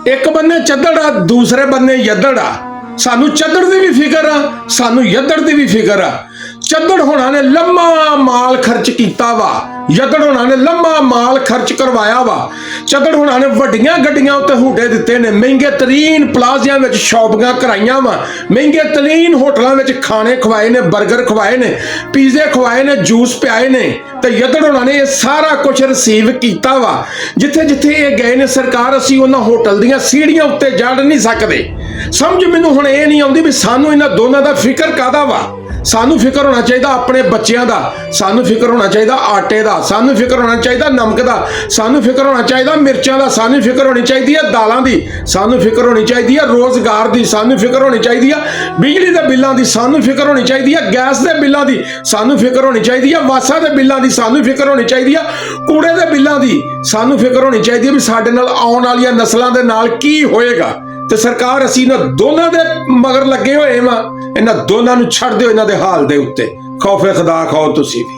एक बन्ने चद्दड़ आ, दूसरे बन्ने यद्दड़ आ। सानू चद्दड़ दी भी फिकर आ, सानू यद्दड़ दी भी फिकर आ। चद्दड़ होना ने लम्मा माल खर्च किया वा, यद्दड़ होना ने लम्मा माल खर्च करवाया वा। चद्दड़ होना ने वड्डियां गड्डियां उत्ते हूटे दिते ने, महंगे तरीन प्लाजियां विच शॉपिंगां कराइयां वा, महंगे तरीन होटलों विच खाने खवाए ने, बर्गर खवाए ने, पीजे खवाए ने, जूस पियाए ने। ते यद्दड़ होना ने सारा कुछ रिसीव किया वा। जिथे जिथे ये गए ने सरकार, असीं उन्हां होटल दीयां सीढ़ियां उत्ते चढ़ नहीं सकदे। समझ मैनूं हुण ये नहीं आउंदी भी सानूं इन्हां दोनां दा फिकर काहदा वा। सानू फिकर होना चाहिए अपने बच्चों का, सानू फिकर होना चाहिए आटे का, सानू फिकर होना चाहिए नमक का, सानू फिकर होना चाहिए मिर्चों का, सानू फिकर होनी चाहिए दालों की, सानू फिकर होनी चाहिए रोजगार की, सानू फिकर होनी चाहिए बिजली के बिलों की, सानू फिकर होनी चाहिए गैस के बिलों की, सानू फिकर होनी चाहिए वासा के बिलों की, सानू फिकर होनी चाहिए कूड़े के बिलों की, सानू फिकर होनी चाहिए भी साडे नाल आउण वालियां नस्लों के नाल की होएगा। ते सरकार असीं इन्हां दोनां दे मगर लगे होए वां, इन्हां दोनां नूं छड्ड दिओ इन्हां दे हाल दे उत्ते। खौफे खुदा खाओ तुसीं भी।